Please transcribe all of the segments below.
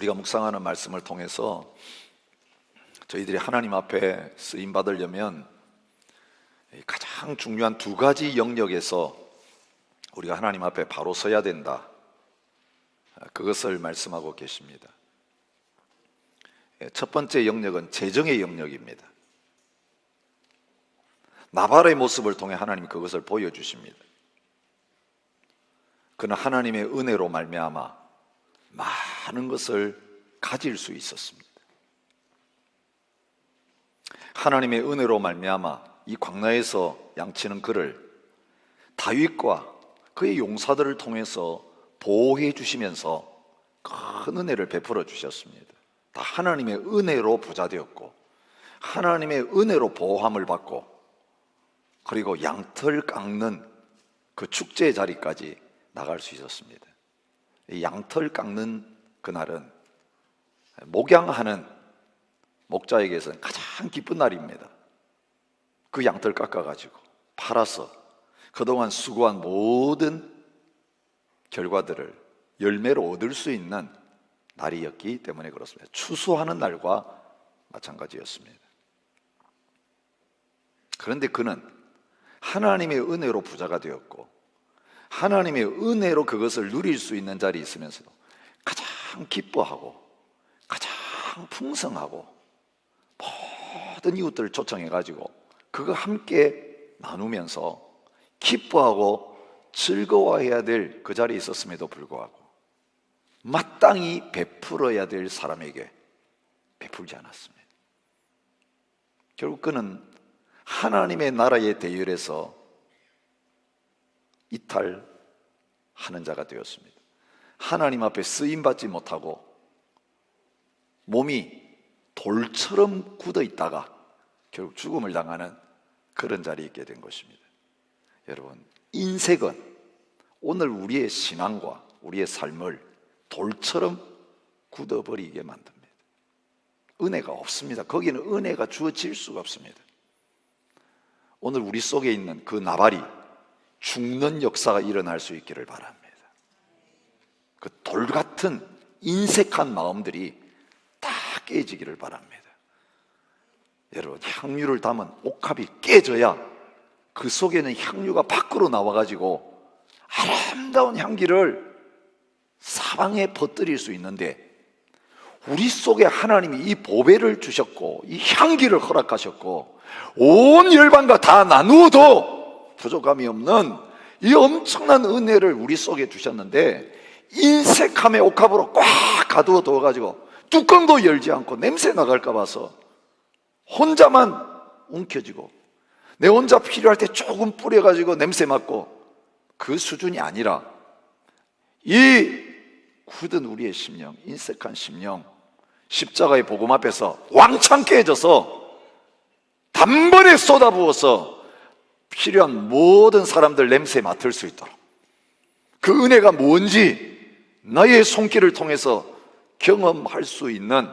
우리가 묵상하는 말씀을 통해서 저희들이 하나님 앞에 쓰임 받으려면 가장 중요한 두 가지 영역에서 우리가 하나님 앞에 바로 서야 된다, 그것을 말씀하고 계십니다. 첫 번째 영역은 재정의 영역입니다. 나발의 모습을 통해 하나님이 그것을 보여주십니다. 그는 하나님의 은혜로 말미암아 많은 것을 가질 수 있었습니다. 하나님의 은혜로 말미암아 이 광야에서 양치는 그를 다윗과 그의 용사들을 통해서 보호해 주시면서 큰 은혜를 베풀어 주셨습니다. 다 하나님의 은혜로 부자 되었고, 하나님의 은혜로 보호함을 받고, 그리고 양털 깎는 그 축제의 자리까지 나갈 수 있었습니다. 이 양털 깎는 그날은 목양하는 목자에게서는 가장 기쁜 날입니다. 그 양털 깎아가지고 팔아서 그동안 수고한 모든 결과들을 열매로 얻을 수 있는 날이었기 때문에 그렇습니다. 추수하는 날과 마찬가지였습니다. 그런데 그는 하나님의 은혜로 부자가 되었고, 하나님의 은혜로 그것을 누릴 수 있는 자리에 있으면서도 가장 기뻐하고 가장 풍성하고 모든 이웃들을 초청해가지고 그거 함께 나누면서 기뻐하고 즐거워해야 될 그 자리에 있었음에도 불구하고 마땅히 베풀어야 될 사람에게 베풀지 않았습니다. 결국 그는 하나님의 나라의 대열에서 이탈하는 자가 되었습니다. 하나님 앞에 쓰임받지 못하고 몸이 돌처럼 굳어 있다가 결국 죽음을 당하는 그런 자리에 있게 된 것입니다. 여러분, 인생은 오늘 우리의 신앙과 우리의 삶을 돌처럼 굳어버리게 만듭니다. 은혜가 없습니다. 거기는 은혜가 주어질 수가 없습니다. 오늘 우리 속에 있는 그 나발이 죽는 역사가 일어날 수 있기를 바랍니다. 그 돌 같은 인색한 마음들이 다 깨지기를 바랍니다. 여러분, 향유를 담은 옥합이 깨져야 그 속에는 향유가 밖으로 나와가지고 아름다운 향기를 사방에 퍼뜨릴 수 있는데, 우리 속에 하나님이 이 보배를 주셨고 이 향기를 허락하셨고 온 열방과 다 나누어도 부족함이 없는 이 엄청난 은혜를 우리 속에 주셨는데, 인색함의 옥합으로 꽉 가두어 둬가지고 뚜껑도 열지 않고 냄새 나갈까 봐서 혼자만 움켜쥐고 내 혼자 필요할 때 조금 뿌려가지고 냄새 맡고, 그 수준이 아니라 이 굳은 우리의 심령, 인색한 심령, 십자가의 복음 앞에서 왕창 깨져서 단번에 쏟아부어서 필요한 모든 사람들 냄새 맡을 수 있도록, 그 은혜가 뭔지 나의 손길을 통해서 경험할 수 있는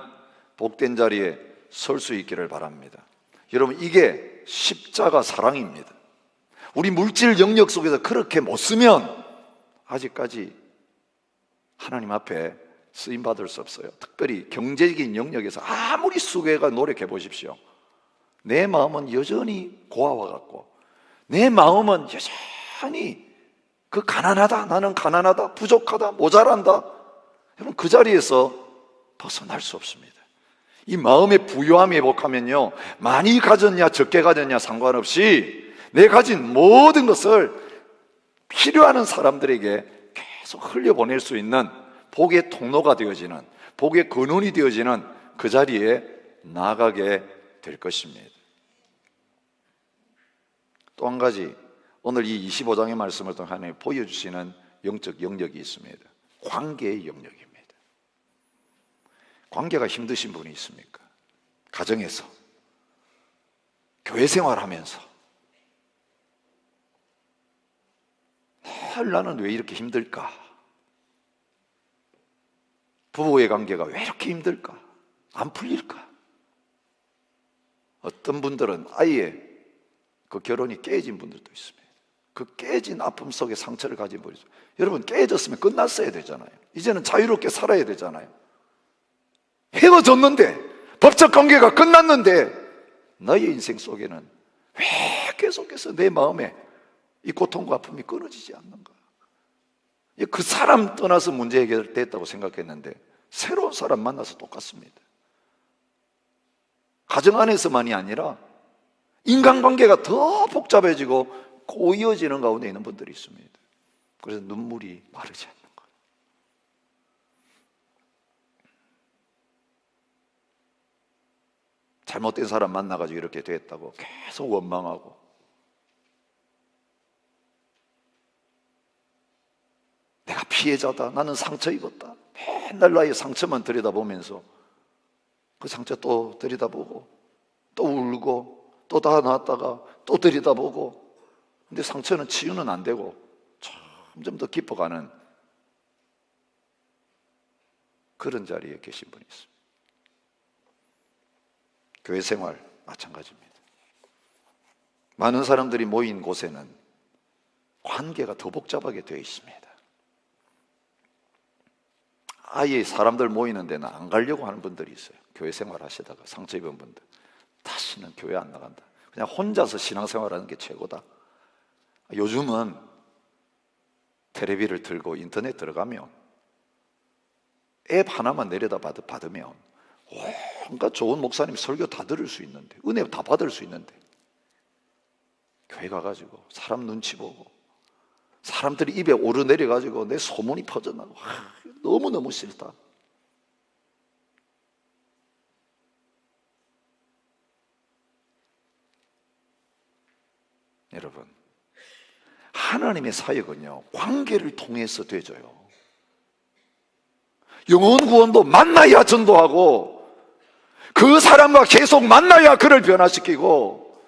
복된 자리에 설 수 있기를 바랍니다. 여러분, 이게 십자가 사랑입니다. 우리 물질 영역 속에서 그렇게 못 쓰면 아직까지 하나님 앞에 쓰임받을 수 없어요. 특별히 경제적인 영역에서 아무리 수고해가 노력해 보십시오. 내 마음은 여전히 고아와 같고, 내 마음은 여전히 그 가난하다, 나는 가난하다, 부족하다, 모자란다. 여러분, 그 자리에서 벗어날 수 없습니다. 이 마음의 부요함이 회복하면요, 많이 가졌냐 적게 가졌냐 상관없이 내 가진 모든 것을 필요하는 사람들에게 계속 흘려보낼 수 있는 복의 통로가 되어지는, 복의 근원이 되어지는 그 자리에 나아가게 될 것입니다. 또 한 가지, 오늘 이 25장의 말씀을 통해 하나님이 보여주시는 영적 영역이 있습니다. 관계의 영역입니다. 관계가 힘드신 분이 있습니까? 가정에서, 교회 생활하면서 늘 나는 왜 이렇게 힘들까? 부부의 관계가 왜 이렇게 힘들까? 안 풀릴까? 어떤 분들은 아예 그 결혼이 깨진 분들도 있습니다. 그 깨진 아픔 속에 상처를 가진 분이죠. 여러분, 깨졌으면 끝났어야 되잖아요. 이제는 자유롭게 살아야 되잖아요. 헤어졌는데, 법적 관계가 끝났는데 너의 인생 속에는 왜 계속해서 내 마음에 이 고통과 아픔이 끊어지지 않는가? 그 사람 떠나서 문제 해결됐다고 생각했는데 새로운 사람 만나서 똑같습니다. 가정 안에서만이 아니라 인간관계가 더 복잡해지고 고이어지는 가운데 있는 분들이 있습니다. 그래서 눈물이 마르지 않는 거예요. 잘못된 사람 만나가지고 이렇게 됐다고 계속 원망하고, 내가 피해자다, 나는 상처 입었다, 맨날 나의 상처만 들여다보면서 그 상처 또 들여다보고 또 울고 또 다 나왔다가 또 들여다보고, 근데 상처는 치유는 안 되고 점점 더 깊어가는 그런 자리에 계신 분이 있습니다. 교회 생활 마찬가지입니다. 많은 사람들이 모인 곳에는 관계가 더 복잡하게 되어 있습니다. 아예 사람들 모이는 데는 안 가려고 하는 분들이 있어요. 교회 생활 하시다가 상처 입은 분들, 다시는 교회 안 나간다, 그냥 혼자서 신앙생활하는 게 최고다. 요즘은 텔레비를 들고 인터넷 들어가면 앱 하나만 내려다 받으면 온갖 좋은 목사님 설교 다 들을 수 있는데, 은혜 다 받을 수 있는데, 교회 가가지고 사람 눈치 보고 사람들이 입에 오르내려가지고 내 소문이 퍼져나고 너무너무 싫다. 여러분, 하나님의 사역은요, 관계를 통해서 되져요. 영혼 구원도 만나야 전도하고, 그 사람과 계속 만나야 그를 변화시키고,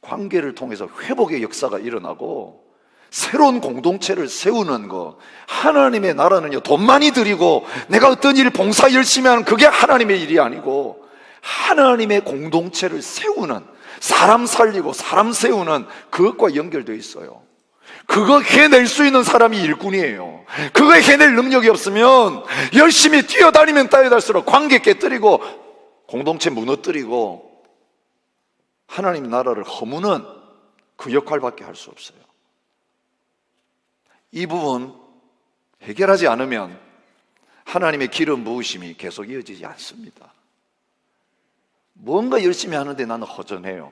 관계를 통해서 회복의 역사가 일어나고 새로운 공동체를 세우는 거. 하나님의 나라는요, 돈 많이 들이고 내가 어떤 일 봉사 열심히 하는 그게 하나님의 일이 아니고, 하나님의 공동체를 세우는, 사람 살리고 사람 세우는 그것과 연결되어 있어요. 그거 해낼 수 있는 사람이 일꾼이에요. 그거 해낼 능력이 없으면 열심히 뛰어다니면 뛰어달수록 관계 깨뜨리고 공동체 무너뜨리고 하나님 나라를 허무는 그 역할밖에 할 수 없어요. 이 부분 해결하지 않으면 하나님의 기름 부으심이 계속 이어지지 않습니다. 뭔가 열심히 하는데 나는 허전해요.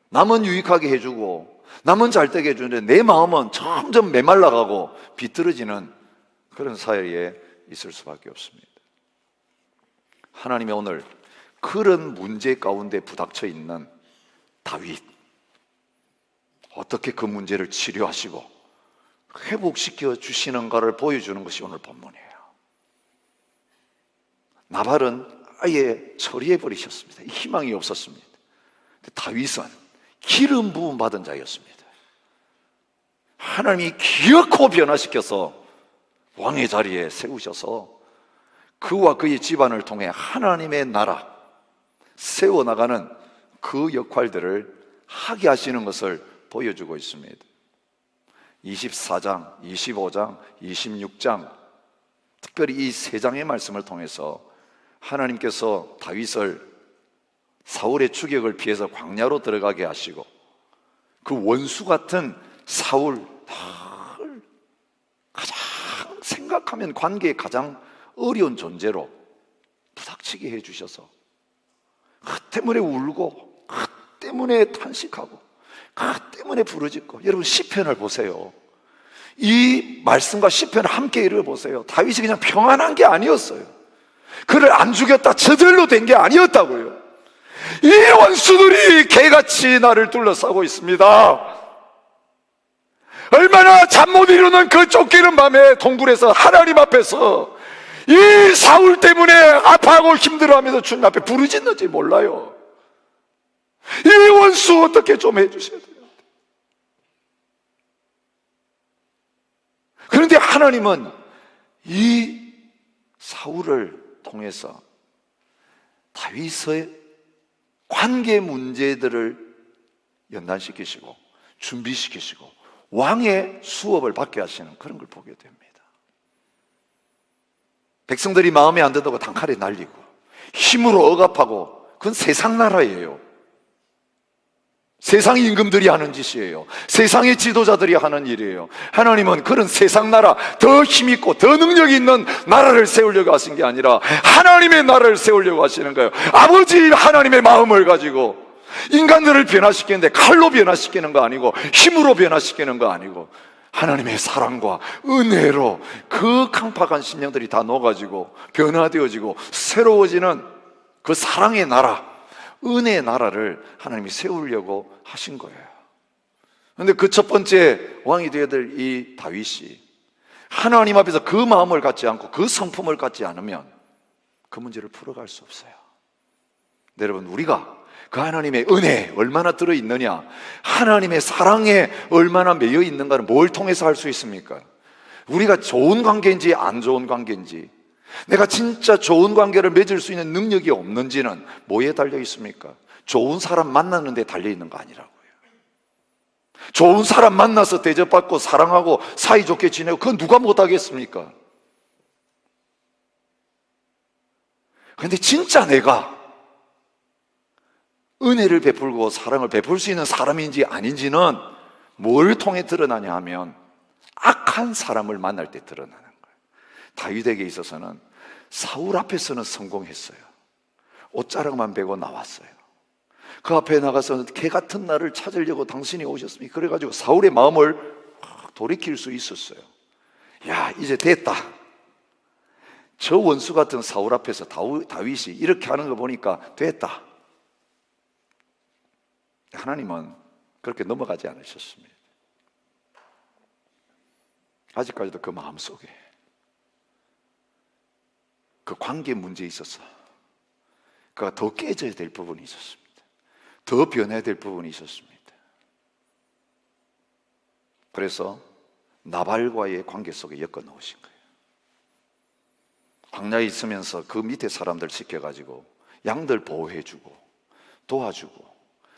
남은 유익하게 해주고 남은 잘되게 해주는데 내 마음은 점점 메말라가고 비뚤어지는 그런 사회에 있을 수밖에 없습니다. 하나님이 오늘 그런 문제 가운데 부닥쳐 있는 다윗, 어떻게 그 문제를 치료하시고 회복시켜 주시는가를 보여주는 것이 오늘 본문이에요. 나발은 아예 처리해 버리셨습니다. 희망이 없었습니다. 다윗은 기름 부음 받은 자였습니다. 하나님이 기어코 변화시켜서 왕의 자리에 세우셔서 그와 그의 집안을 통해 하나님의 나라 세워나가는 그 역할들을 하게 하시는 것을 보여주고 있습니다. 24장, 25장, 26장, 특별히 이 세 장의 말씀을 통해서 하나님께서 다윗을 사울의 추격을 피해서 광야로 들어가게 하시고 그 원수 같은 사울, 가장 생각하면 관계에 가장 어려운 존재로 부닥치게 해주셔서 그 때문에 울고 그 때문에 탄식하고 그 때문에 부르짖고, 여러분 시편을 보세요. 이 말씀과 시편을 함께 읽어보세요. 다윗이 그냥 평안한 게 아니었어요. 그를 안 죽였다 저절로 된 게 아니었다고요. 이 원수들이 개같이 나를 둘러싸고 있습니다. 얼마나 잠 못 이루는 그 쫓기는 밤에 동굴에서 하나님 앞에서 이 사울 때문에 아파하고 힘들어하면서 주님 앞에 부르짖는지 몰라요. 이 원수 어떻게 좀 해주셔야 돼요. 그런데 하나님은 이 사울을 통해서 다윗의 관계 문제들을 연단시키시고 준비시키시고 왕의 수업을 받게 하시는 그런 걸 보게 됩니다. 백성들이 마음에 안 든다고 단칼에 날리고 힘으로 억압하고, 그건 세상 나라예요. 세상 임금들이 하는 짓이에요. 세상의 지도자들이 하는 일이에요. 하나님은 그런 세상 나라, 더 힘있고 더 능력이 있는 나라를 세우려고 하신 게 아니라 하나님의 나라를 세우려고 하시는 거예요. 아버지 하나님의 마음을 가지고 인간들을 변화시키는데 칼로 변화시키는 거 아니고, 힘으로 변화시키는 거 아니고, 하나님의 사랑과 은혜로 그 강팍한 심령들이 다 녹아지고 변화되어지고 새로워지는 그 사랑의 나라, 은혜의 나라를 하나님이 세우려고 하신 거예요. 그런데 그 첫 번째 왕이 되어야 될 이 다윗이 하나님 앞에서 그 마음을 갖지 않고 그 성품을 갖지 않으면 그 문제를 풀어갈 수 없어요. 여러분, 우리가 그 하나님의 은혜에 얼마나 들어있느냐, 하나님의 사랑에 얼마나 매여 있는가를 뭘 통해서 알 수 있습니까? 우리가 좋은 관계인지 안 좋은 관계인지, 내가 진짜 좋은 관계를 맺을 수 있는 능력이 없는지는 뭐에 달려 있습니까? 좋은 사람 만나는 데 달려 있는 거 아니라고요. 좋은 사람 만나서 대접받고 사랑하고 사이좋게 지내고, 그건 누가 못하겠습니까? 그런데 진짜 내가 은혜를 베풀고 사랑을 베풀 수 있는 사람인지 아닌지는 뭘 통해 드러나냐 하면 악한 사람을 만날 때 드러나는 거예요. 다윗에게 있어서는 사울 앞에서는 성공했어요. 옷자락만 베고 나왔어요. 그 앞에 나가서 개 같은 날을 찾으려고 당신이 오셨습니까? 그래가지고 사울의 마음을 돌이킬 수 있었어요. 야, 이제 됐다. 저 원수 같은 사울 앞에서 다윗이 이렇게 하는 거 보니까 됐다. 하나님은 그렇게 넘어가지 않으셨습니다. 아직까지도 그 마음속에 그 관계 문제에 있어서 그가 더 깨져야 될 부분이 있었습니다. 더 변해야 될 부분이 있었습니다. 그래서 나발과의 관계 속에 엮어 넣으신 거예요. 광야에 있으면서 그 밑에 사람들 시켜가지고 양들 보호해주고 도와주고.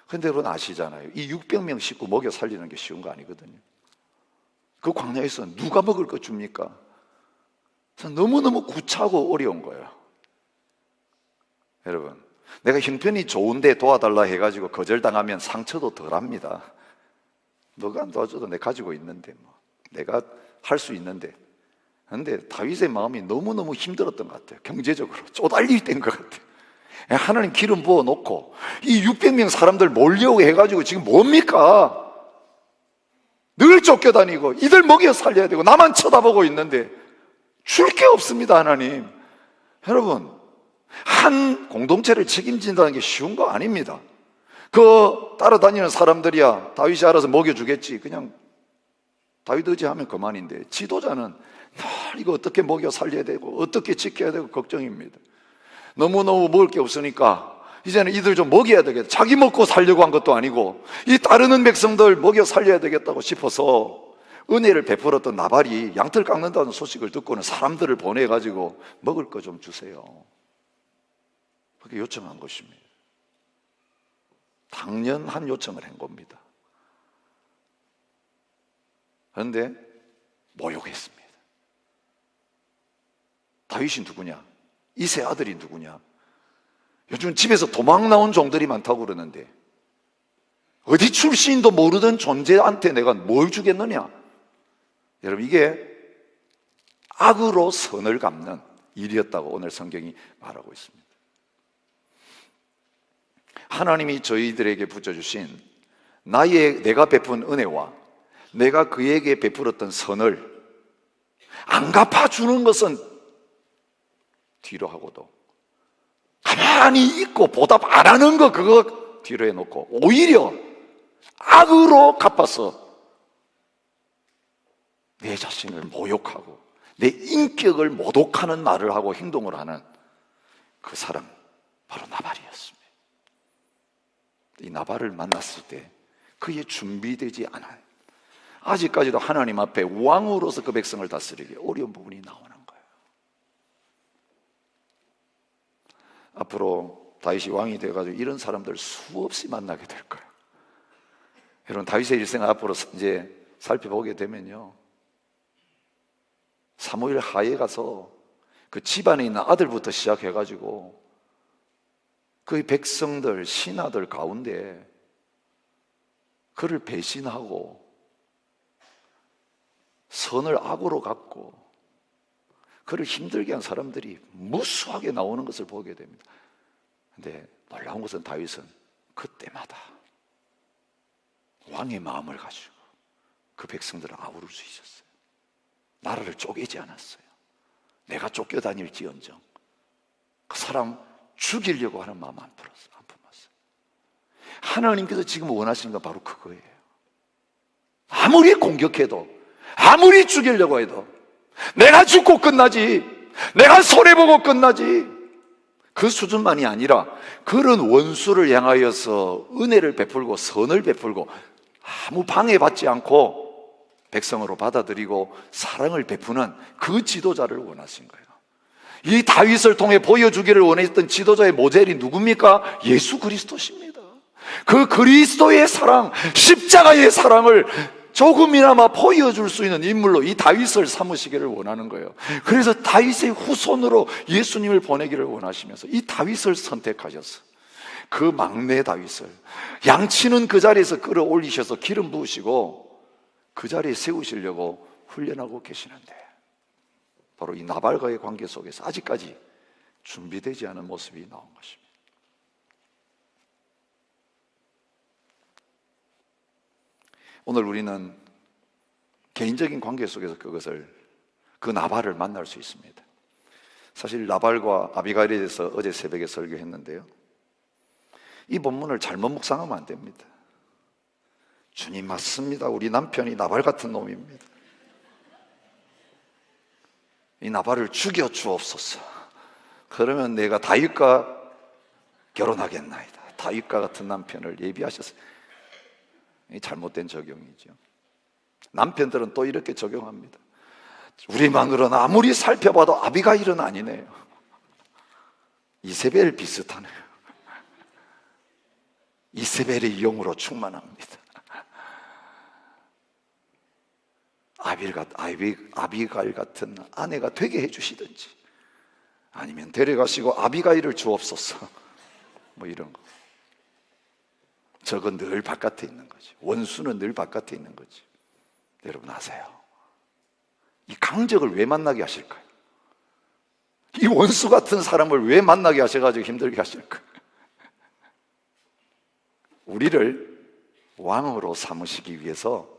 근데 여러분 아시잖아요. 이 600명 식구 먹여 살리는 게 쉬운 거 아니거든요. 그 광야에서 누가 먹을 거 줍니까? 너무너무 구차하고 어려운 거예요. 여러분, 내가 형편이 좋은데 도와달라 해가지고 거절당하면 상처도 덜합니다. 너가 안 도와줘도 내가 가지고 있는데, 내가 할 수 있는데. 그런데 다윗의 마음이 너무너무 힘들었던 것 같아요. 경제적으로 쪼달릴 때인 것 같아요. 하나님 기름 부어놓고 이 600명 사람들 몰려오게 해가지고 지금 뭡니까? 늘 쫓겨다니고 이들 먹여 살려야 되고 나만 쳐다보고 있는데 줄 게 없습니다. 하나님. 여러분, 한 공동체를 책임진다는 게 쉬운 거 아닙니다. 그 따라다니는 사람들이야 다윗이 알아서 먹여주겠지, 그냥 다윗 의지하면 그만인데, 지도자는 늘 이거 어떻게 먹여 살려야 되고 어떻게 지켜야 되고 걱정입니다. 너무너무 먹을 게 없으니까 이제는 이들 좀 먹여야 되겠다. 자기 먹고 살려고 한 것도 아니고 이 따르는 백성들 먹여 살려야 되겠다고 싶어서 은혜를 베풀었던 나발이 양털 깎는다는 소식을 듣고는 사람들을 보내가지고 먹을 거 좀 주세요, 그렇게 요청한 것입니다. 당연한 요청을 한 겁니다. 그런데 모욕했습니다. 다윗이 누구냐? 이세 아들이 누구냐? 요즘 집에서 도망 나온 종들이 많다고 그러는데 어디 출신도 모르던 존재한테 내가 뭘 주겠느냐? 여러분, 이게 악으로 선을 갚는 일이었다고 오늘 성경이 말하고 있습니다. 하나님이 저희들에게 붙여주신 내가 베푼 은혜와 내가 그에게 베풀었던 선을 안 갚아주는 것은 뒤로 하고도 가만히 있고 보답 안 하는 거, 그거 뒤로 해놓고 오히려 악으로 갚아서 내 자신을 모욕하고 내 인격을 모독하는 말을 하고 행동을 하는 그 사람, 바로 나발이었습니다. 이 나발을 만났을 때 그의 준비되지 않아요. 아직까지도 하나님 앞에 왕으로서 그 백성을 다스리기 어려운 부분이 나오는 거예요. 앞으로 다윗이 왕이 돼가지고 이런 사람들 수없이 만나게 될 거예요. 여러분, 다윗의 일생을 앞으로 이제 살펴보게 되면요, 사무엘 하에 가서 그 집안에 있는 아들부터 시작해가지고 그 백성들, 신하들 가운데 그를 배신하고 선을 악으로 갚고 그를 힘들게 한 사람들이 무수하게 나오는 것을 보게 됩니다. 근데 놀라운 것은 다윗은 그때마다 왕의 마음을 가지고 그 백성들을 아우를 수 있었어요. 나라를 쪼개지 않았어요. 내가 쫓겨다닐지언정 그 사람 죽이려고 하는 마음 안 품었어요. 하나님께서 지금 원하시는 건 바로 그거예요. 아무리 공격해도, 아무리 죽이려고 해도 내가 죽고 끝나지, 내가 손해보고 끝나지, 그 수준만이 아니라 그런 원수를 향하여서 은혜를 베풀고 선을 베풀고 아무 방해받지 않고 백성으로 받아들이고 사랑을 베푸는 그 지도자를 원하신 거예요. 이 다윗을 통해 보여주기를 원했던 지도자의 모델이 누굽니까? 예수 그리스도십니다. 그 그리스도의 사랑, 십자가의 사랑을 조금이나마 보여줄 수 있는 인물로 이 다윗을 삼으시기를 원하는 거예요. 그래서 다윗의 후손으로 예수님을 보내기를 원하시면서 이 다윗을 선택하셔서 그 막내 다윗을 양치는 그 자리에서 끌어올리셔서 기름 부으시고 그 자리에 세우시려고 훈련하고 계시는데, 바로 이 나발과의 관계 속에서 아직까지 준비되지 않은 모습이 나온 것입니다. 오늘 우리는 개인적인 관계 속에서 그 나발을 만날 수 있습니다. 사실 나발과 아비가일에 대해서 어제 새벽에 설교했는데요, 이 본문을 잘못 묵상하면 안 됩니다. 주님 맞습니다. 우리 남편이 나발 같은 놈입니다. 이 나발을 죽여 주옵소서. 그러면 내가 다윗과 결혼하겠나이다. 다윗과 같은 남편을 예비하셨어요. 이 잘못된 적용이죠. 남편들은 또 이렇게 적용합니다. 우리 마누라는 아무리 살펴봐도 아비가일은 아니네요. 이세벨 비슷하네요. 이세벨의 영으로 충만합니다. 아비가일 같은 아내가 되게 해주시든지, 아니면 데려가시고 아비가일을 주옵소서, 뭐 이런 거. 저건 늘 바깥에 있는 거지. 원수는 늘 바깥에 있는 거지. 여러분 아세요? 이 강적을 왜 만나게 하실까요? 이 원수 같은 사람을 왜 만나게 하셔가지고 힘들게 하실까요? 우리를 왕으로 삼으시기 위해서,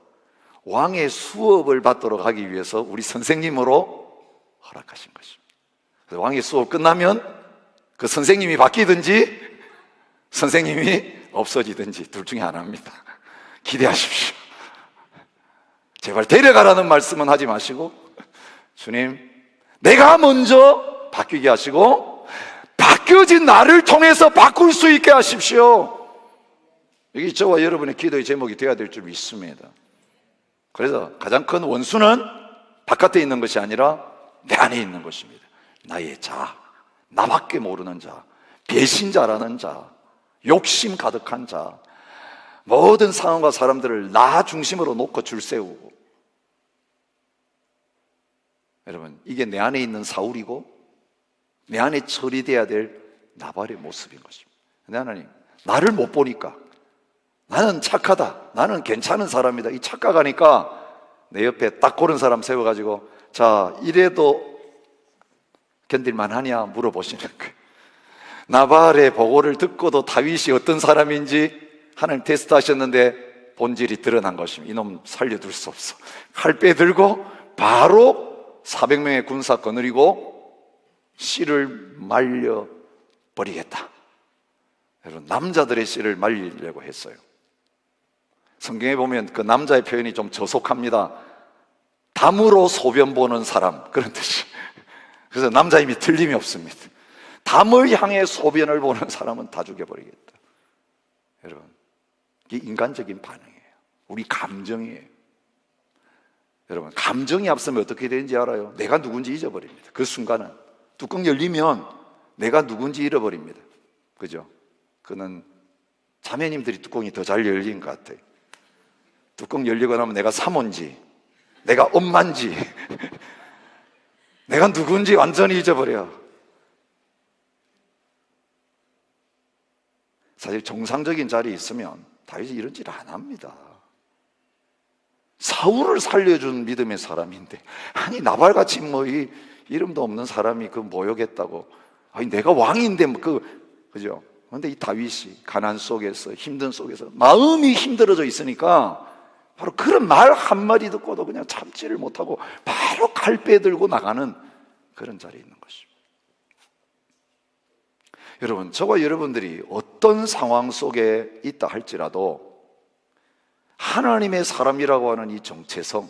왕의 수업을 받도록 하기 위해서 우리 선생님으로 허락하신 것입니다. 그래서 왕의 수업 끝나면 그 선생님이 바뀌든지 선생님이 없어지든지 둘 중에 하나입니다. 기대하십시오. 제발 데려가라는 말씀은 하지 마시고, 주님, 내가 먼저 바뀌게 하시고 바뀌어진 나를 통해서 바꿀 수 있게 하십시오. 이게 저와 여러분의 기도의 제목이 되어야 될 줄 믿습니다. 그래서 가장 큰 원수는 바깥에 있는 것이 아니라 내 안에 있는 것입니다. 나의 자, 나밖에 모르는 자, 배신자라는 자, 욕심 가득한 자, 모든 상황과 사람들을 나 중심으로 놓고 줄 세우고. 여러분, 이게 내 안에 있는 사울이고 내 안에 처리돼야 될 나발의 모습인 것입니다. 근데 하나님, 나를 못 보니까, 나는 착하다, 나는 괜찮은 사람이다, 이 착각하니까 내 옆에 딱 고른 사람 세워가지고, 자, 이래도 견딜만 하냐 물어보시는 거예요. 나발의 보고를 듣고도 다윗이 어떤 사람인지 하나님 테스트하셨는데 본질이 드러난 것입니다. 이놈 살려둘 수 없어. 칼 빼들고 바로 400명의 군사 거느리고 씨를 말려버리겠다. 여러분, 남자들의 씨를 말리려고 했어요. 성경에 보면 그 남자의 표현이 좀 저속합니다. 담으로 소변 보는 사람, 그런 뜻이. 그래서 남자 힘이 틀림이 없습니다. 담을 향해 소변을 보는 사람은 다 죽여버리겠다. 여러분, 이게 인간적인 반응이에요. 우리 감정이에요. 여러분, 감정이 앞서면 어떻게 되는지 알아요? 내가 누군지 잊어버립니다. 그 순간은 뚜껑 열리면 내가 누군지 잃어버립니다. 그죠? 그는 자매님들이 뚜껑이 더 잘 열린 것 같아요. 뚜껑 열리고 나면 내가 사모인지, 내가 엄마인지, 내가 누군지 완전히 잊어버려. 사실 정상적인 자리에 있으면 다윗이 이런 짓 안 합니다. 사울을 살려준 믿음의 사람인데, 아니 나발같이 뭐 이름도 없는 사람이 그 모욕했다고, 아니 내가 왕인데 뭐 그죠? 그런데 이 다윗이 가난 속에서, 힘든 속에서 마음이 힘들어져 있으니까 바로 그런 말 한마디 듣고도 그냥 참지를 못하고 바로 칼 빼들고 나가는 그런 자리에 있는 것입니다. 여러분, 저와 여러분들이 어떤 상황 속에 있다 할지라도 하나님의 사람이라고 하는 이 정체성,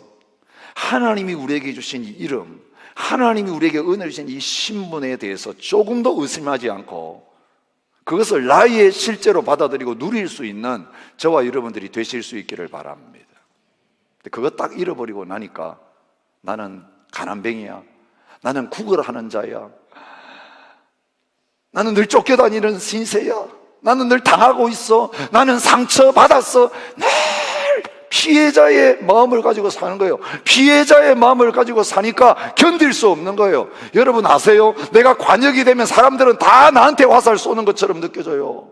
하나님이 우리에게 주신 이 이름, 하나님이 우리에게 은혜를 주신 이 신분에 대해서 조금 더 의심하지 않고 그것을 나의 실제로 받아들이고 누릴 수 있는 저와 여러분들이 되실 수 있기를 바랍니다. 그거 딱 잃어버리고 나니까 나는 가난뱅이야, 나는 구걸하는 자야, 나는 늘 쫓겨다니는 신세야, 나는 늘 당하고 있어, 나는 상처받았어, 늘 피해자의 마음을 가지고 사는 거예요. 피해자의 마음을 가지고 사니까 견딜 수 없는 거예요. 여러분 아세요? 내가 관역이 되면 사람들은 다 나한테 화살 쏘는 것처럼 느껴져요.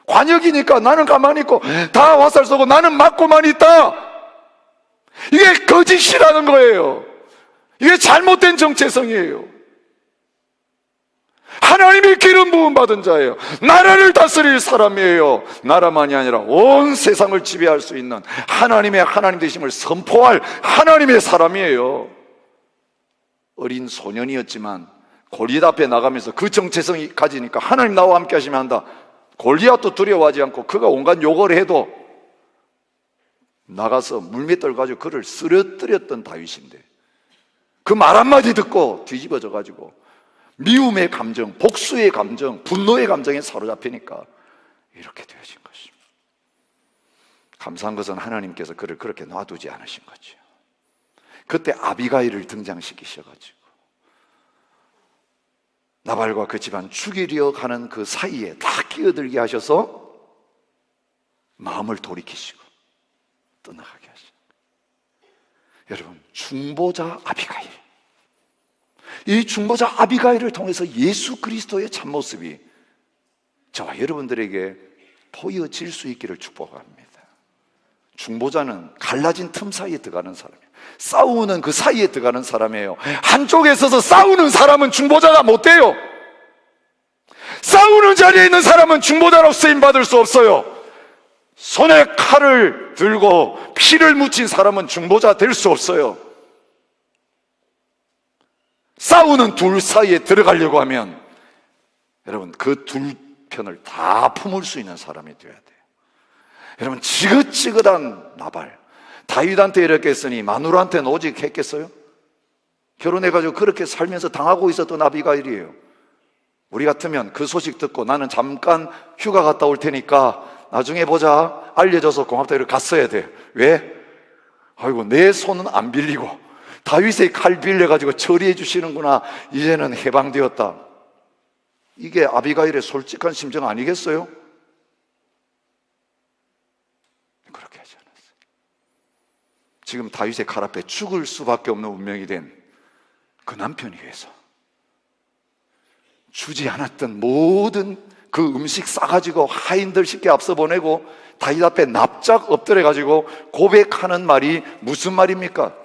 관역이니까 나는 가만히 있고 다 화살 쏘고 나는 맞고만 있다. 이게 거짓이라는 거예요. 이게 잘못된 정체성이에요. 하나님의 기름 부음 받은 자예요. 나라를 다스릴 사람이에요. 나라만이 아니라 온 세상을 지배할 수 있는 하나님의 하나님 되심을 선포할 하나님의 사람이에요. 어린 소년이었지만 골리앗 앞에 나가면서 그 정체성이 가지니까 하나님 나와 함께 하시면 한다. 골리앗도 두려워하지 않고 그가 온갖 욕을 해도 나가서 물맷돌 가지고 그를 쓰러뜨렸던 다윗인데 그 말 한마디 듣고 뒤집어져 가지고 미움의 감정, 복수의 감정, 분노의 감정에 사로잡히니까 이렇게 되어진 것입니다. 감사한 것은 하나님께서 그를 그렇게 놔두지 않으신 거죠. 그때 아비가일을 등장시키셔가지고 나발과 그 집안 죽이려 가는 그 사이에 다 끼어들게 하셔서 마음을 돌이키시고 떠나가게 하시고, 여러분 중보자 아비가일, 이 중보자 아비가일을 통해서 예수 그리스도의 참모습이 저와 여러분들에게 보여질 수 있기를 축복합니다. 중보자는 갈라진 틈 사이에 들어가는 사람이에요. 싸우는 그 사이에 들어가는 사람이에요. 한쪽에 서서 싸우는 사람은 중보자가 못 돼요. 싸우는 자리에 있는 사람은 중보자로 쓰임받을 수 없어요. 손에 칼을 들고 피를 묻힌 사람은 중보자 될 수 없어요. 싸우는 둘 사이에 들어가려고 하면 여러분 그 둘 편을 다 품을 수 있는 사람이 되어야 돼요. 여러분 지긋지긋한 나발, 다윗한테 이렇게 했으니 마누라한테는 오직 했겠어요? 결혼해가지고 그렇게 살면서 당하고 있었던 아비가일이에요. 우리 같으면 그 소식 듣고 나는 잠깐 휴가 갔다 올 테니까 나중에 보자, 알려줘서 고맙다 이렇게 갔어야 돼요. 왜? 아이고 내 손은 안 빌리고 다윗의 칼 빌려가지고 처리해 주시는구나, 이제는 해방되었다. 이게 아비가일의 솔직한 심정 아니겠어요? 그렇게 하지 않았어요. 지금 다윗의 칼 앞에 죽을 수밖에 없는 운명이 된 그 남편이 위해서 주지 않았던 모든 그 음식 싸가지고 하인들 쉽게 앞서 보내고 다윗 앞에 납작 엎드려가지고 고백하는 말이 무슨 말입니까?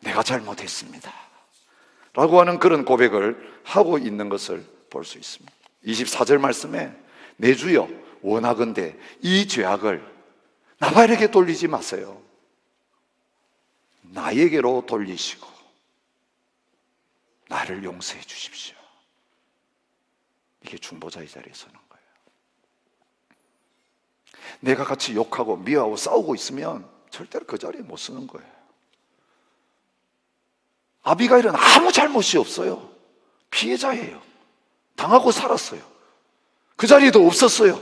내가 잘못했습니다 라고 하는 그런 고백을 하고 있는 것을 볼 수 있습니다. 24절 말씀에 내 주여 원하건대 이 죄악을 나발에게 돌리지 마세요. 나에게로 돌리시고 나를 용서해 주십시오. 이게 중보자의 자리에 서는 거예요. 내가 같이 욕하고 미워하고 싸우고 있으면 절대로 그 자리에 못 서는 거예요. 아비가일은 아무 잘못이 없어요. 피해자예요. 당하고 살았어요. 그 자리에도 없었어요.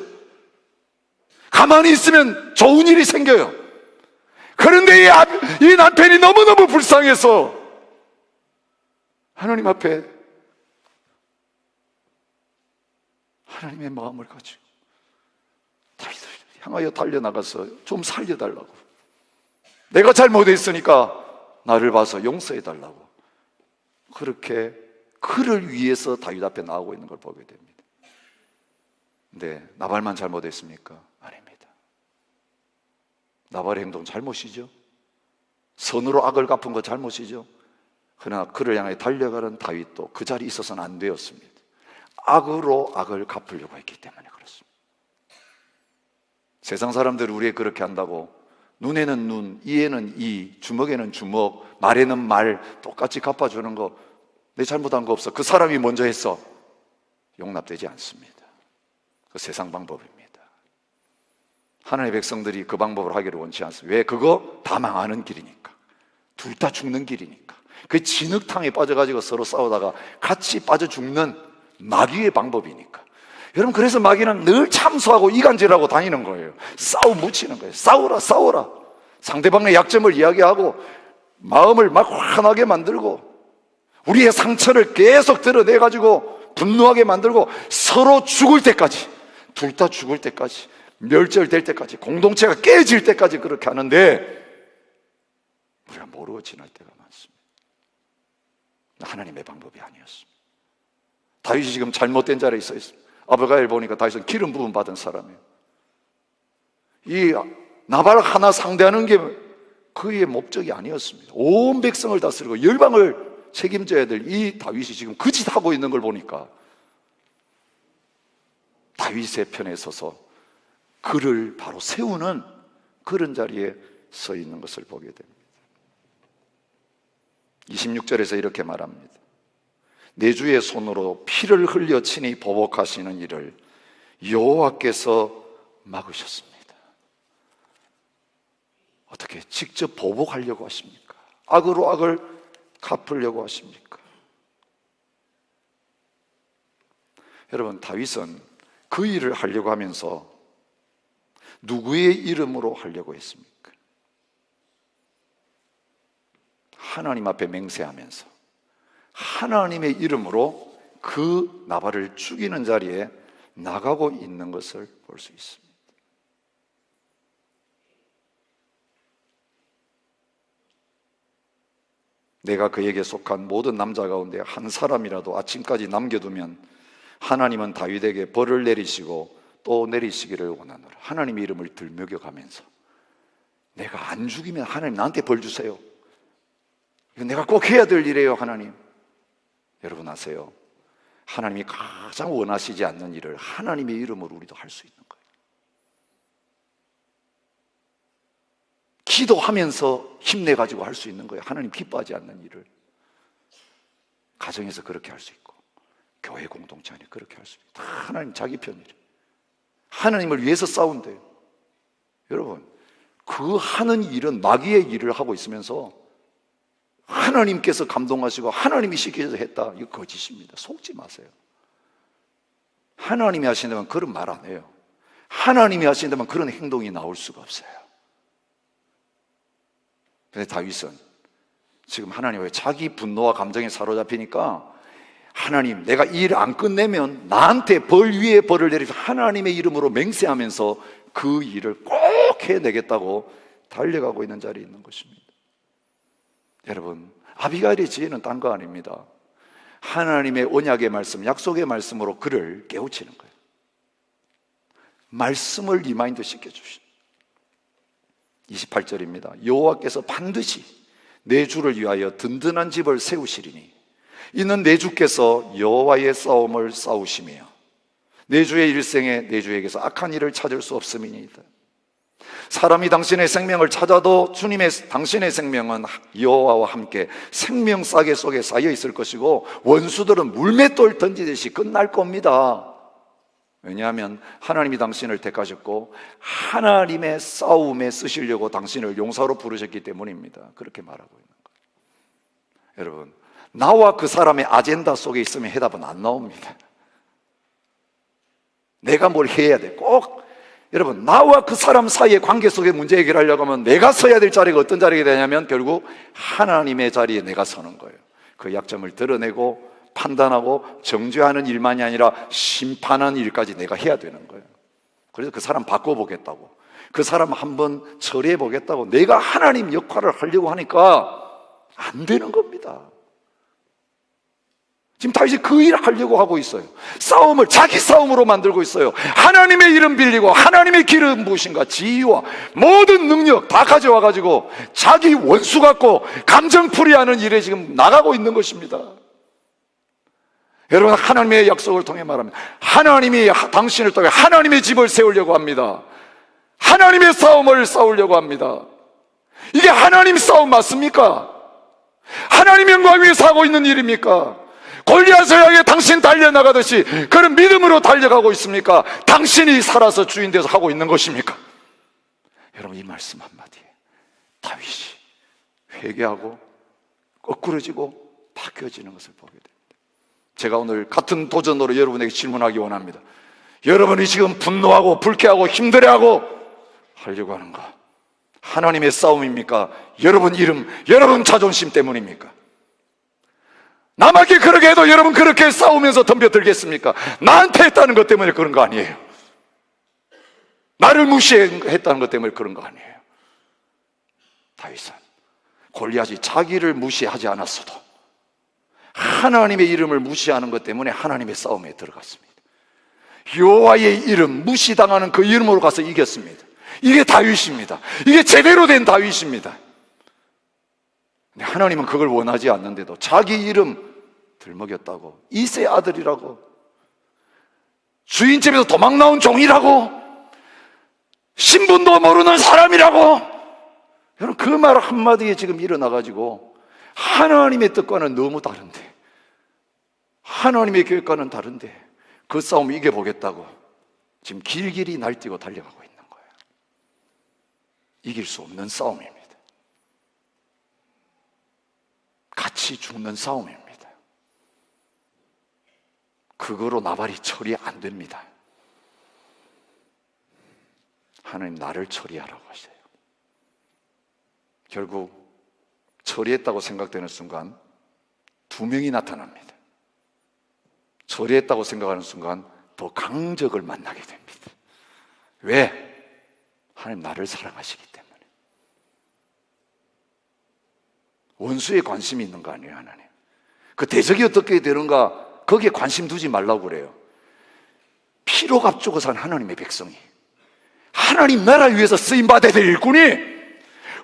가만히 있으면 좋은 일이 생겨요. 그런데 이 남편이 너무너무 불쌍해서 하나님 앞에 하나님의 마음을 가지고 다윗을 향하여 달려나가서 좀 살려달라고, 내가 잘못했으니까 나를 봐서 용서해달라고, 그렇게 그를 위해서 다윗 앞에 나오고 있는 걸 보게 됩니다. 근데 나발만 잘못했습니까? 아닙니다. 나발의 행동 잘못이죠. 선으로 악을 갚은 거 잘못이죠. 그러나 그를 향해 달려가는 다윗도 그 자리에 있어서는 안 되었습니다. 악으로 악을 갚으려고 했기 때문에 그렇습니다. 세상 사람들이 우리에 그렇게 한다고 눈에는 눈, 이에는 이, 주먹에는 주먹, 말에는 말 똑같이 갚아주는 거, 내 잘못한 거 없어, 그 사람이 먼저 했어, 용납되지 않습니다. 그 세상 방법입니다. 하나님의 백성들이 그 방법을 하기를 원치 않습니다. 왜? 그거 다 망하는 길이니까, 둘 다 죽는 길이니까. 그 진흙탕에 빠져가지고 서로 싸우다가 같이 빠져 죽는 마귀의 방법이니까. 여러분, 그래서 마귀는 늘 참소하고 이간질하고 다니는 거예요. 싸워 묻히는 거예요. 싸우라. 상대방의 약점을 이야기하고 마음을 막 화나게 만들고 우리의 상처를 계속 드러내가지고 분노하게 만들고 서로 죽을 때까지, 둘 다 죽을 때까지, 멸절될 때까지, 공동체가 깨질 때까지 그렇게 하는데 우리가 모르고 지날 때가 많습니다. 하나님의 방법이 아니었습니다. 다윗이 지금 잘못된 자리에 서 있습니다. 아비가일 보니까 다윗은 기름 부음 받은 사람이에요. 이 나발 하나 상대하는 게 그의 목적이 아니었습니다. 온 백성을 다스리고 열방을 책임져야 될 이 다윗이 지금 그 짓 하고 있는 걸 보니까 다윗의 편에 서서 그를 바로 세우는 그런 자리에 서 있는 것을 보게 됩니다. 26절에서 이렇게 말합니다. 내 주의 손으로 피를 흘려 친히 보복하시는 일을 여호와께서 막으셨습니다. 어떻게 직접 보복하려고 하십니까? 악으로 악을 갚으려고 하십니까? 여러분, 다윗은 그 일을 하려고 하면서 누구의 이름으로 하려고 했습니까? 하나님 앞에 맹세하면서 하나님의 이름으로 그 나발을 죽이는 자리에 나가고 있는 것을 볼 수 있습니다. 내가 그에게 속한 모든 남자 가운데 한 사람이라도 아침까지 남겨두면 하나님은 다윗에게 벌을 내리시고 또 내리시기를 원하노라. 하나님의 이름을 들먹여가면서 내가 안 죽이면 하나님 나한테 벌 주세요. 이거 내가 꼭 해야 될 일이에요, 하나님. 여러분 아세요? 하나님이 가장 원하시지 않는 일을 하나님의 이름으로 우리도 할 수 있는 거예요. 기도하면서 힘내가지고 할 수 있는 거예요. 하나님 기뻐하지 않는 일을. 가정에서 그렇게 할 수 있고 교회 공동체 안에 그렇게 할 수 있고 다 하나님 자기 편이래요. 하나님을 위해서 싸운대요. 여러분, 그 하는 일은 마귀의 일을 하고 있으면서 하나님께서 감동하시고 하나님이 시켜서 했다, 이거 거짓입니다. 속지 마세요. 하나님이 하신다면 그런 말 안 해요. 하나님이 하신다면 그런 행동이 나올 수가 없어요. 근데 다윗은 지금 하나님의 자기 분노와 감정에 사로잡히니까 하나님, 내가 이 일을 안 끝내면 나한테 벌 위에 벌을 내리셔서 하나님의 이름으로 맹세하면서 그 일을 꼭 해내겠다고 달려가고 있는 자리에 있는 것입니다. 여러분, 아비가일의 지혜는 딴 거 아닙니다. 하나님의 언약의 말씀, 약속의 말씀으로 그를 깨우치는 거예요. 말씀을 리마인드 시켜주신 28절입니다. 여호와께서 반드시 내 주를 위하여 든든한 집을 세우시리니 이는 내 주께서 여호와의 싸움을 싸우시며 내 주의 일생에 내 주에게서 악한 일을 찾을 수 없음이니이다. 사람이 당신의 생명을 찾아도 당신의 생명은 여호와와 함께 생명 싸개 속에 쌓여 있을 것이고 원수들은 물맷돌 던지듯이 끝날 겁니다. 왜냐하면 하나님이 당신을 택하셨고 하나님의 싸움에 쓰시려고 당신을 용사로 부르셨기 때문입니다. 그렇게 말하고 있는 거예요. 여러분, 나와 그 사람의 아젠다 속에 있으면 해답은 안 나옵니다. 내가 뭘 해야 돼. 꼭 여러분, 나와 그 사람 사이의 관계 속에 문제 해결하려고 하면 내가 서야 될 자리가 어떤 자리가 되냐면 결국 하나님의 자리에 내가 서는 거예요. 그 약점을 드러내고 판단하고 정죄하는 일만이 아니라 심판하는 일까지 내가 해야 되는 거예요. 그래서 그 사람 바꿔보겠다고, 그 사람 한번 처리해보겠다고 내가 하나님 역할을 하려고 하니까 안 되는 겁니다. 지금 다윗이 그 일을 하려고 하고 있어요. 싸움을 자기 싸움으로 만들고 있어요. 하나님의 이름 빌리고 하나님의 길은 무엇인가, 지위와 모든 능력 다 가져와 가지고 자기 원수 같고 감정풀이하는 일에 지금 나가고 있는 것입니다. 여러분, 하나님의 약속을 통해 말합니다. 하나님이 당신을 통해 하나님의 집을 세우려고 합니다. 하나님의 싸움을 싸우려고 합니다. 이게 하나님 싸움 맞습니까? 하나님 영광 위에서 하고 있는 일입니까? 골리앗을 향해 당신 달려나가듯이 그런 믿음으로 달려가고 있습니까? 당신이 살아서 주인 되어서 하고 있는 것입니까? 여러분, 이 말씀 한마디에 다윗이 회개하고 거꾸러지고 바뀌어지는 것을 보게 됩니다. 제가 오늘 같은 도전으로 여러분에게 질문하기 원합니다. 여러분이 지금 분노하고 불쾌하고 힘들어하고 하려고 하는 거, 하나님의 싸움입니까? 여러분 이름, 여러분 자존심 때문입니까? 남에게 그렇게 해도 여러분 그렇게 싸우면서 덤벼들겠습니까? 나한테 했다는 것 때문에 그런 거 아니에요. 나를 무시했다는 것 때문에 그런 거 아니에요. 다윗은 골리앗이 자기를 무시하지 않았어도 하나님의 이름을 무시하는 것 때문에 하나님의 싸움에 들어갔습니다. 여호와의 이름, 무시당하는 그 이름으로 가서 이겼습니다. 이게 다윗입니다. 이게 제대로 된 다윗입니다. 근데 하나님은 그걸 원하지 않는데도 자기 이름 들먹였다고, 이새의 아들이라고, 주인 집에서 도망 나온 종이라고, 신분도 모르는 사람이라고, 여러분 그 말 한마디에 지금 일어나가지고 하나님의 뜻과는 너무 다른데, 하나님의 계획과는 다른데 그 싸움을 이겨보겠다고 지금 길길이 날뛰고 달려가고 있는 거예요. 이길 수 없는 싸움입니다. 같이 죽는 싸움입니다. 그거로 나발이 처리 안 됩니다. 하나님 나를 처리하라고 하세요. 결국 처리했다고 생각되는 순간 두 명이 나타납니다. 처리했다고 생각하는 순간 더 강적을 만나게 됩니다. 왜? 하나님 나를 사랑하시기 때문에. 원수에 관심이 있는 거 아니에요, 하나님. 그 대적이 어떻게 되는가 거기에 관심 두지 말라고 그래요. 피로 값주고 산 하나님의 백성이, 하나님 나라 위해서 쓰임받아야 될 일꾼이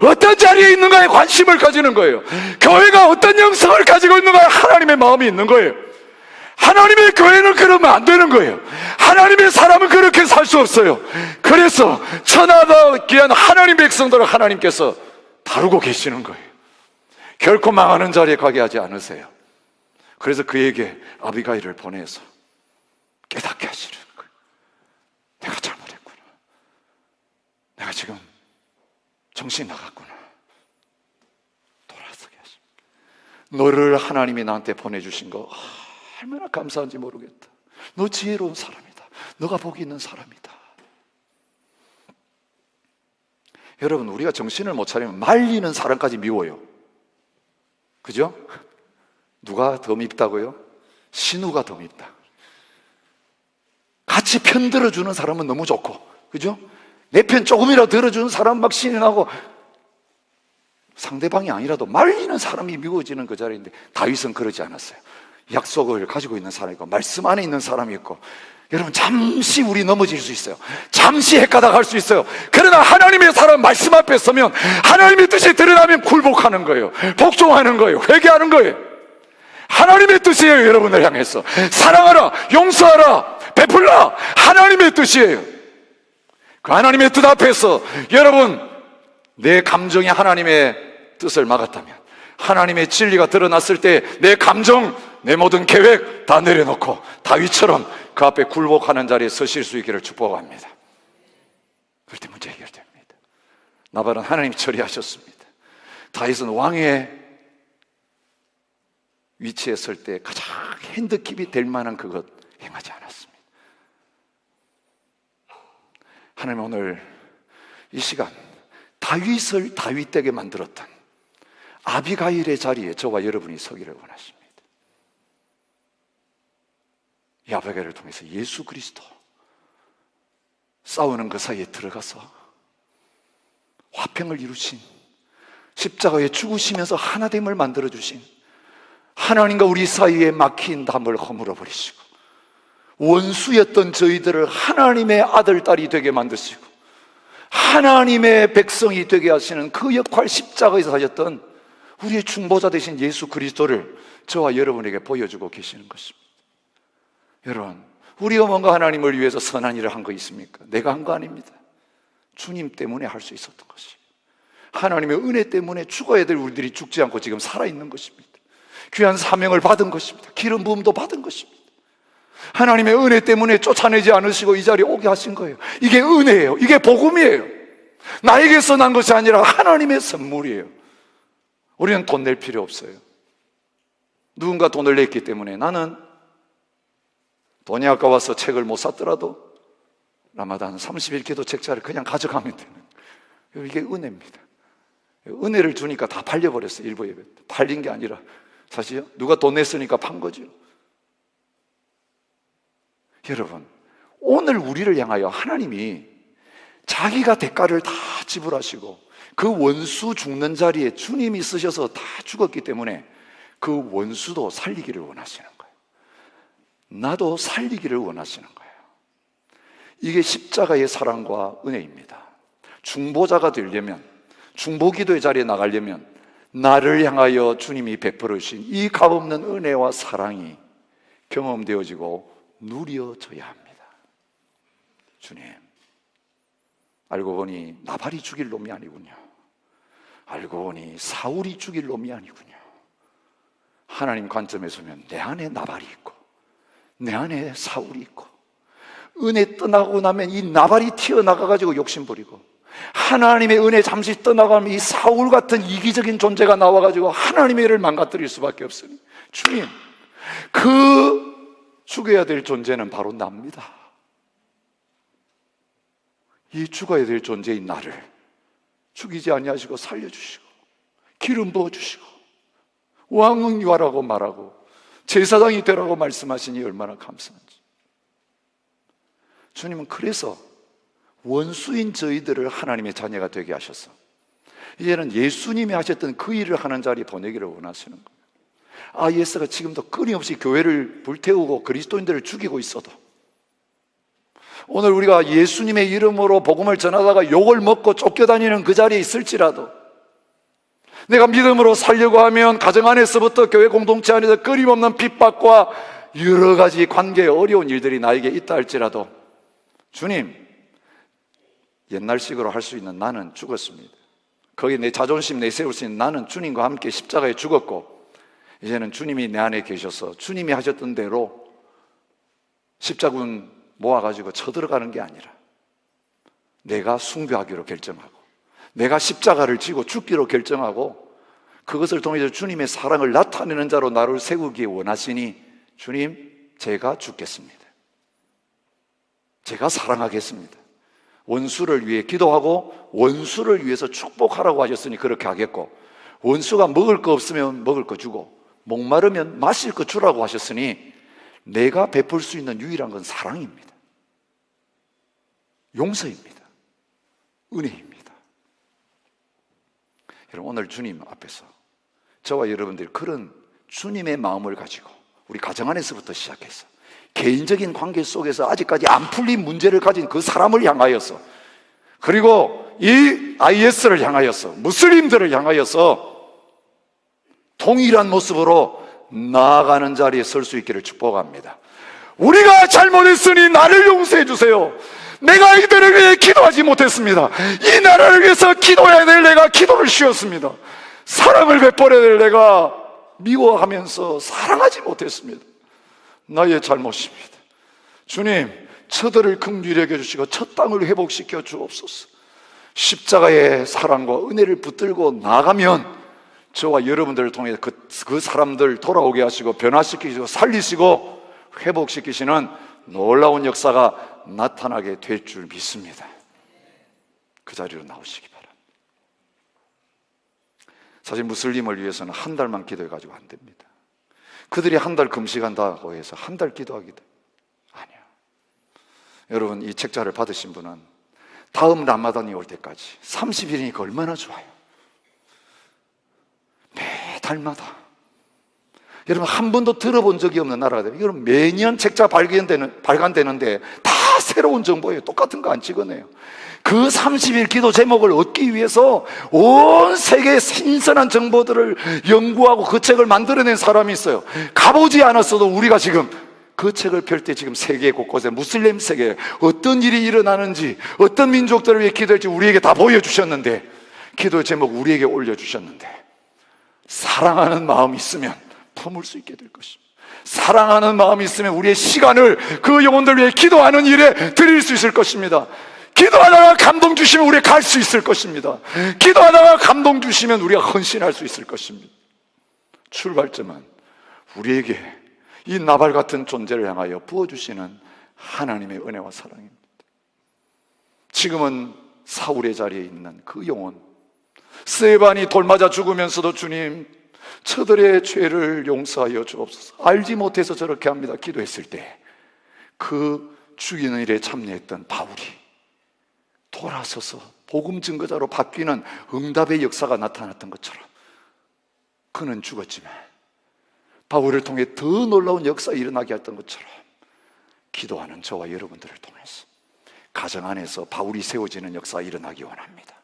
어떤 자리에 있는가에 관심을 가지는 거예요. 교회가 어떤 영성을 가지고 있는가에 하나님의 마음이 있는 거예요. 하나님의 교회는 그러면 안 되는 거예요. 하나님의 사람은 그렇게 살 수 없어요. 그래서 천하다 귀한 하나님 백성들을 하나님께서 다루고 계시는 거예요. 결코 망하는 자리에 가게 하지 않으세요. 그래서 그에게 아비가일을 보내서 깨닫게 하시는 거예요. 내가 잘못했구나. 내가 지금 정신이 나갔구나. 돌아서게 하십니다. 너를 하나님이 나한테 보내주신 거 얼마나 감사한지 모르겠다. 너 지혜로운 사람이다. 너가 복이 있는 사람이다. 여러분, 우리가 정신을 못 차리면 말리는 사람까지 미워요. 그죠? 누가 더 밉다고요? 신우가 더 밉다. 같이 편 들어주는 사람은 너무 좋고, 그죠? 내 편 조금이라도 들어주는 사람 막 신이 나고, 상대방이 아니라도 말리는 사람이 미워지는 그 자리인데 다윗은 그러지 않았어요. 약속을 가지고 있는 사람이 있고 말씀 안에 있는 사람이 있고, 여러분 잠시 우리 넘어질 수 있어요. 잠시 헷가닥 할 수 있어요. 그러나 하나님의 사람 말씀 앞에 서면 하나님의 뜻이 드러나면 굴복하는 거예요. 복종하는 거예요. 회개하는 거예요. 하나님의 뜻이에요. 여러분을 향해서 사랑하라, 용서하라, 베풀라, 하나님의 뜻이에요. 그 하나님의 뜻 앞에서 여러분 내 감정이 하나님의 뜻을 막았다면, 하나님의 진리가 드러났을 때 내 감정, 내 모든 계획 다 내려놓고 다윗처럼 그 앞에 굴복하는 자리에 서실 수 있기를 축복합니다. 그럴 때 문제 해결됩니다. 나발은 하나님이 처리하셨습니다. 다윗은 왕의 위치에 설 때 가장 핸드킵이 될 만한 그것 행하지 않았습니다. 하나님 오늘 이 시간 다윗을 다윗되게 만들었던 아비가일의 자리에 저와 여러분이 서기를 원하십니다. 이 아비가일을 통해서 예수 그리스도 싸우는 그 사이에 들어가서 화평을 이루신, 십자가에 죽으시면서 하나됨을 만들어주신 하나님과 우리 사이에 막힌 담을 허물어 버리시고 원수였던 저희들을 하나님의 아들, 딸이 되게 만드시고 하나님의 백성이 되게 하시는 그 역할, 십자가에서 하셨던 우리의 중보자 되신 예수 그리스도를 저와 여러분에게 보여주고 계시는 것입니다. 여러분, 우리가 뭔가 하나님을 위해서 선한 일을 한 거 있습니까? 내가 한 거 아닙니다. 주님 때문에 할 수 있었던 것이에요. 하나님의 은혜 때문에 죽어야 될 우리들이 죽지 않고 지금 살아있는 것입니다. 귀한 사명을 받은 것입니다. 기름 부음도 받은 것입니다. 하나님의 은혜 때문에 쫓아내지 않으시고 이 자리에 오게 하신 거예요. 이게 은혜예요. 이게 복음이에요. 나에게서 난 것이 아니라 하나님의 선물이에요. 우리는 돈 낼 필요 없어요. 누군가 돈을 냈기 때문에 나는 돈이 아까워서 책을 못 샀더라도 라마단 30일 기도 책자를 그냥 가져가면 되는 거예요. 이게 은혜입니다. 은혜를 주니까 다 팔려버렸어요. 일부 예배 팔린 게 아니라 사실요, 누가 돈 냈으니까 판 거죠. 여러분, 오늘 우리를 향하여 하나님이 자기가 대가를 다 지불하시고 그 원수 죽는 자리에 주님이 쓰셔서 다 죽었기 때문에 그 원수도 살리기를 원하시는 거예요. 나도 살리기를 원하시는 거예요. 이게 십자가의 사랑과 은혜입니다. 중보자가 되려면, 중보기도의 자리에 나가려면 나를 향하여 주님이 베풀어 주신 이 값없는 은혜와 사랑이 경험되어지고 누려져야 합니다. 주님, 알고 보니 나발이 죽일 놈이 아니군요. 알고 보니 사울이 죽일 놈이 아니군요. 하나님 관점에서 보면 내 안에 나발이 있고 내 안에 사울이 있고, 은혜 떠나고 나면 이 나발이 튀어나가가지고 욕심부리고, 하나님의 은혜 잠시 떠나가면 이 사울 같은 이기적인 존재가 나와가지고 하나님의 일을 망가뜨릴 수밖에 없으니, 주님, 그 죽어야 될 존재는 바로 납니다. 이 죽어야 될 존재인 나를 죽이지 아니하시고 살려주시고 기름 부어주시고 왕응유하라고 말하고 제사장이 되라고 말씀하시니 얼마나 감사한지. 주님은 그래서 원수인 저희들을 하나님의 자녀가 되게 하셔서 이제는 예수님이 하셨던 그 일을 하는 자리에 보내기를 원하시는 거예요. IS가 지금도 끊임없이 교회를 불태우고 그리스도인들을 죽이고 있어도, 오늘 우리가 예수님의 이름으로 복음을 전하다가 욕을 먹고 쫓겨다니는 그 자리에 있을지라도, 내가 믿음으로 살려고 하면 가정 안에서부터 교회 공동체 안에서 끊임없는 핍박과 여러 가지 관계에 어려운 일들이 나에게 있다 할지라도, 주님, 옛날식으로 할 수 있는 나는 죽었습니다. 거기에 내 자존심 내세울 수 있는 나는 주님과 함께 십자가에 죽었고, 이제는 주님이 내 안에 계셔서 주님이 하셨던 대로 십자군 모아가지고 쳐들어가는 게 아니라 내가 숭배하기로 결정하고 내가 십자가를 지고 죽기로 결정하고 그것을 통해서 주님의 사랑을 나타내는 자로 나를 세우기 원하시니, 주님, 제가 죽겠습니다. 제가 사랑하겠습니다. 원수를 위해 기도하고 원수를 위해서 축복하라고 하셨으니 그렇게 하겠고, 원수가 먹을 거 없으면 먹을 거 주고 목마르면 마실 거 주라고 하셨으니 내가 베풀 수 있는 유일한 건 사랑입니다. 용서입니다. 은혜입니다. 여러분, 오늘 주님 앞에서 저와 여러분들이 그런 주님의 마음을 가지고 우리 가정 안에서부터 시작해서 개인적인 관계 속에서 아직까지 안 풀린 문제를 가진 그 사람을 향하여서, 그리고 이 IS를 향하여서, 무슬림들을 향하여서 동일한 모습으로 나아가는 자리에 설 수 있기를 축복합니다. 우리가 잘못했으니 나를 용서해 주세요. 내가 이들을 위해 기도하지 못했습니다. 이 나라를 위해서 기도해야 될 내가 기도를 쉬었습니다. 사랑을 베풀어야 될 내가 미워하면서 사랑하지 못했습니다. 나의 잘못입니다. 주님, 저들을 긍휼히 여겨주시고 첫 땅을 회복시켜 주옵소서. 십자가의 사랑과 은혜를 붙들고 나가면 저와 여러분들을 통해 그 사람들 돌아오게 하시고 변화시키시고 살리시고 회복시키시는 놀라운 역사가 나타나게 될 줄 믿습니다. 그 자리로 나오시기 바랍니다. 사실 무슬림을 위해서는 한 달만 기도해가지고 안 됩니다. 그들이 한 달 금식한다고 해서 한 달 기도하기도 아니야. 여러분, 이 책자를 받으신 분은 다음 라마단이 올 때까지 30일이니까 얼마나 좋아요. 매달마다 여러분, 한 번도 들어본 적이 없는 나라가 돼요. 이건 매년 책자 발간되는데 다 새로운 정보예요. 똑같은 거 안 찍어내요. 그 30일 기도 제목을 얻기 위해서 온 세계의 신선한 정보들을 연구하고 그 책을 만들어낸 사람이 있어요. 가보지 않았어도 우리가 지금 그 책을 펼 때 지금 세계 곳곳에 무슬림 세계에 어떤 일이 일어나는지, 어떤 민족들을 위해 기도할지 우리에게 다 보여주셨는데, 기도 제목 우리에게 올려주셨는데, 사랑하는 마음이 있으면 품을 수 있게 될 것입니다. 사랑하는 마음이 있으면 우리의 시간을 그 영혼들 위해 기도하는 일에 드릴 수 있을 것입니다. 기도하다가 감동 주시면 우리가 갈 수 있을 것입니다. 기도하다가 감동 주시면 우리가 헌신할 수 있을 것입니다. 출발점은 우리에게 이 나발 같은 존재를 향하여 부어주시는 하나님의 은혜와 사랑입니다. 지금은 사울의 자리에 있는 그 영혼, 스데반이 돌맞아 죽으면서도 주님, 저들의 죄를 용서하여 주옵소서, 알지 못해서 저렇게 합니다 기도했을 때 그 죽이는 일에 참여했던 바울이 돌아서서 복음 증거자로 바뀌는 응답의 역사가 나타났던 것처럼, 그는 죽었지만 바울을 통해 더 놀라운 역사가 일어나게 했던 것처럼, 기도하는 저와 여러분들을 통해서 가정 안에서 바울이 세워지는 역사가 일어나기 원합니다.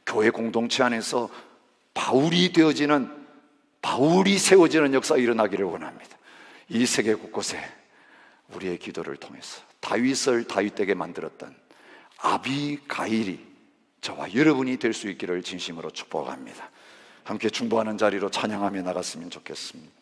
교회 공동체 안에서 바울이 세워지는 역사가 일어나기를 원합니다. 이 세계 곳곳에 우리의 기도를 통해서 다윗을 다윗되게 만들었던 아비가일이 저와 여러분이 될 수 있기를 진심으로 축복합니다. 함께 중보하는 자리로 찬양하며 나갔으면 좋겠습니다.